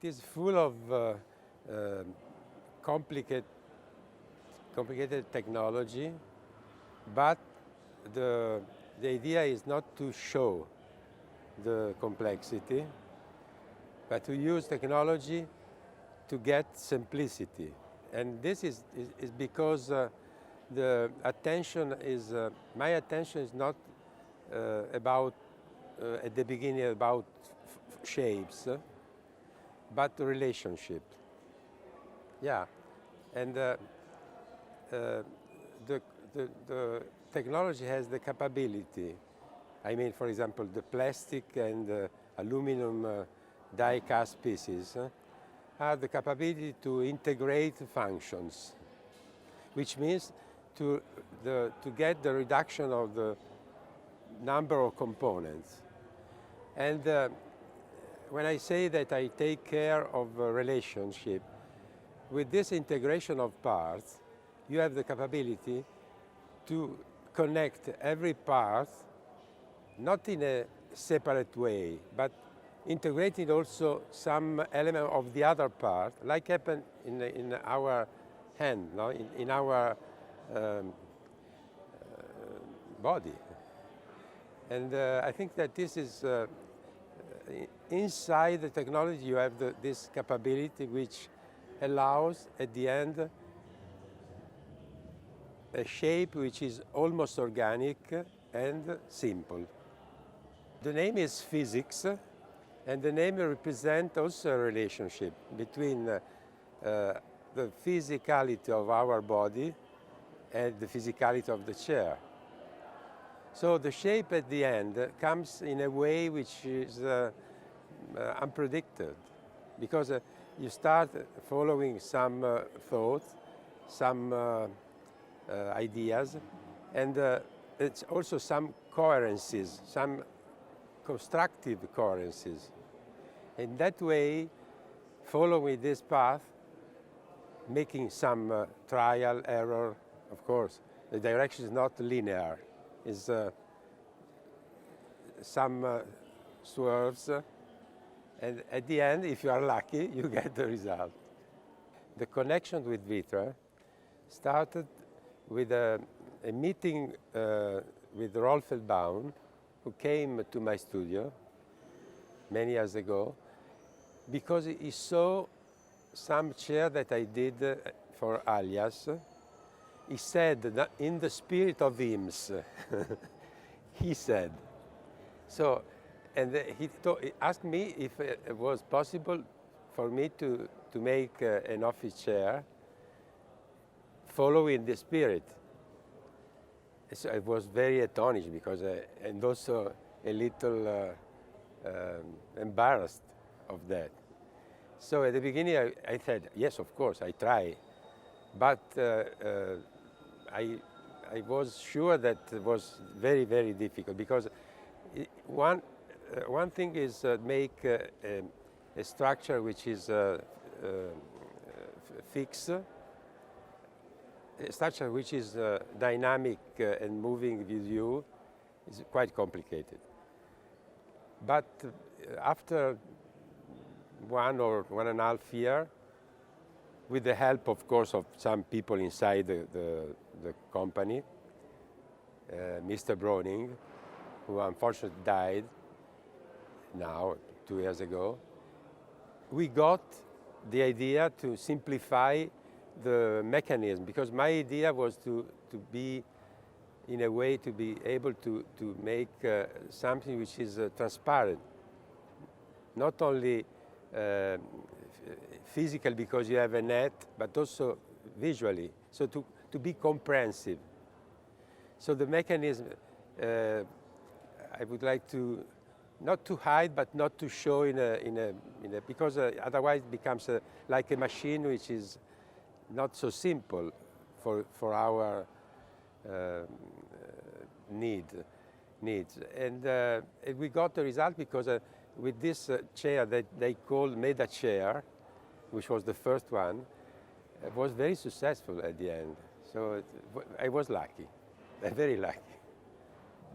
It is full of complicated technology, but the idea is not to show the complexity, but to use technology to get simplicity. And this is because the attention is, my attention is not about, at the beginning, about shapes, but relationship. Yeah, and the technology has the capability. I mean, for example, the plastic and aluminum die-cast pieces have the capability to integrate functions, which means to get the reduction of the number of components. And when I say that I take care of a relationship, with this integration of parts, you have the capability to connect every part, not in a separate way, but integrating also some element of the other part, like happened in our hand, no? in our body. And I think that this is, inside the technology you have this capability which allows, at the end, a shape which is almost organic and simple. The name is physics, and the name represents also a relationship between the physicality of our body and the physicality of the chair. So the shape at the end comes in a way which is unpredicted, because you start following some thoughts, some ideas, and it's also some coherences, some constructive coherences. In that way, following this path, making some trial, error, of course, the direction is not linear, it's some swerves, and at the end, if you are lucky, you get the result. The connection with Vitra started with a meeting with Rolf Elbaum, who came to my studio many years ago, because he saw some chair that I did for Alias. He said that in the spirit of hymns, he said. So, and he asked me if it was possible for me to make an office chair following the spirit. So I was very astonished because, and also a little embarrassed of that. So at the beginning I said, yes, of course, I try. But I was sure that it was very, very difficult, because one thing is make a structure which is fixed, a structure which is dynamic and moving with you is quite complicated. But after 1 or 1.5 years, with the help, of course, of some people inside the company, Mr. Browning, who unfortunately died now, 2 years ago, we got the idea to simplify the mechanism, because my idea was to be, in a way, to be able to make something which is transparent, not only physical because you have a net, but also visually, so to be comprehensive. So the mechanism, I would like to, not to hide, but not to show because otherwise it becomes like a machine which is not so simple for our needs. And we got the result because with this chair that they called Meda chair, which was the first one, was very successful at the end. So I was lucky, very lucky.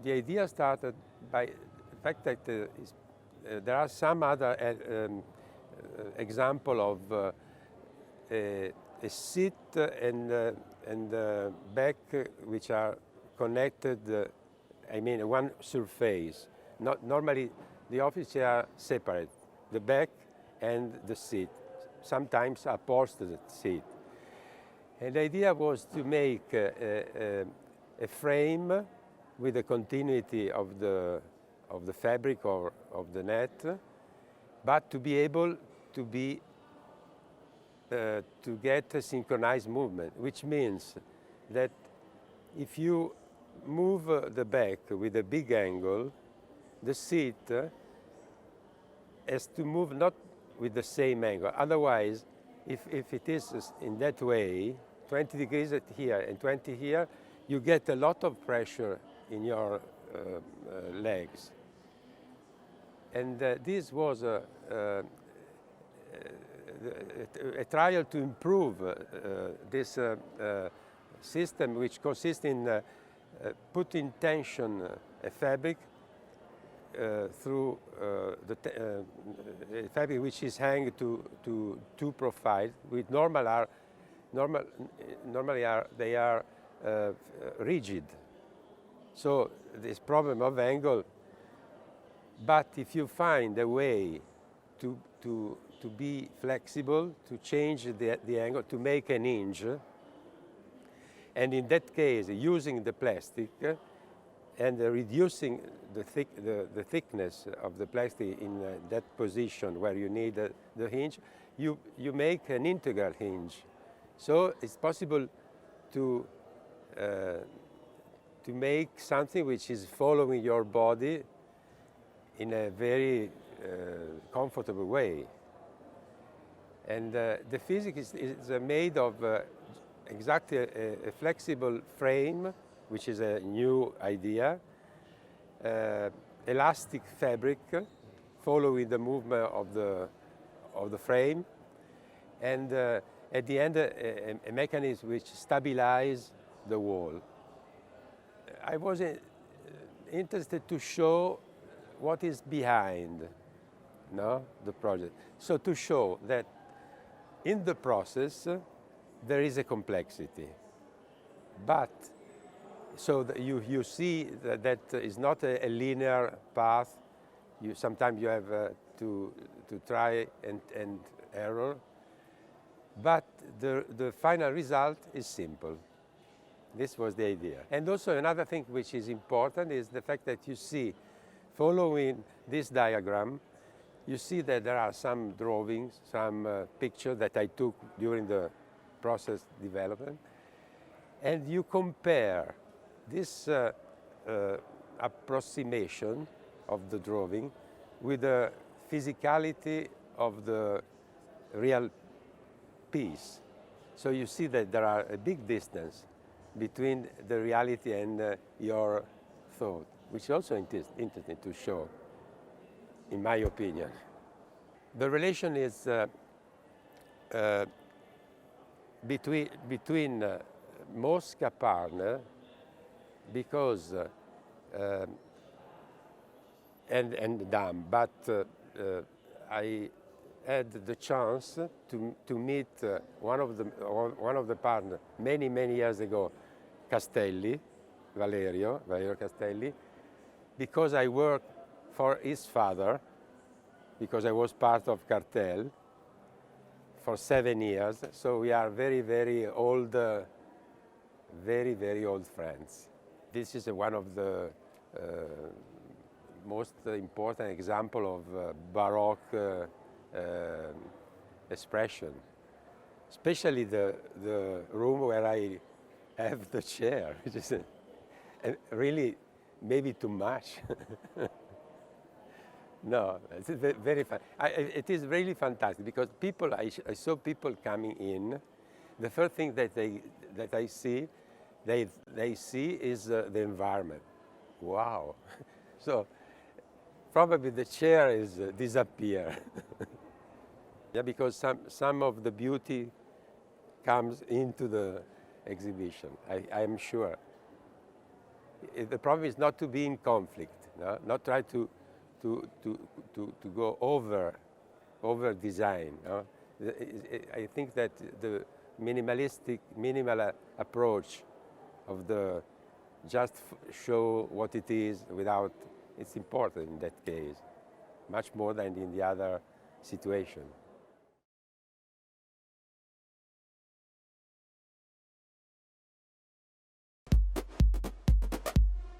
The idea started by the fact that there are some other example of a seat and back which are connected, I mean one surface. Not normally the office chair are separate, the back and the seat, sometimes upholstered seat. And the idea was to make a frame with the continuity of the fabric or of the net, but to be able to be to get a synchronized movement, which means that if you move the back with a big angle, the seat has to move not with the same angle. Otherwise, if it is in that way, 20 degrees at here and 20 here, you get a lot of pressure in your legs. And this was a trial to improve this system, which consists in putting tension a fabric through the fabric which is hanged to two profiles, which normally they are rigid. So this problem of angle, but if you find a way to be flexible, to change the angle, to make an hinge, and in that case using the plastic and reducing the thickness of the plastic in that position where you need the hinge, you make an integral hinge. So it's possible to make something which is following your body in a very comfortable way. And the physics is made of exactly a flexible frame, which is a new idea, elastic fabric following the movement of the frame, and at the end a mechanism which stabilizes the wall. I was interested to show what is behind the project. So to show that in the process there is a complexity, but so that you see that is not a linear path. Sometimes you have to try and error, but the final result is simple. This was the idea. And also another thing which is important is the fact that you see, following this diagram, you see that there are some drawings, some pictures that I took during the process development, and you compare this approximation of the drawing with the physicality of the real piece. So you see that there are a big distance between the reality and your thought, which is also interesting to show, in my opinion. The relation is between Mosca partner, because and Dam, but I had the chance to meet one of the partners many years ago, Valerio Castelli, because I worked for his father, because I was part of Cartel for 7 years. So we are very old, very old friends. This is one of the most important example of Baroque expression, especially the room where I have the chair, which is really maybe too much. No, it's very fun. It is really fantastic because people, I saw people coming in. The first thing that I see, they see is the environment. Wow! So probably the chair is disappear. Yeah, because some of the beauty comes into the exhibition. I am sure. The problem is not to be in conflict, no? Not try to go over over design. I think that the minimal approach of the just show what it is without, it's important in that case, much more than in the other situation.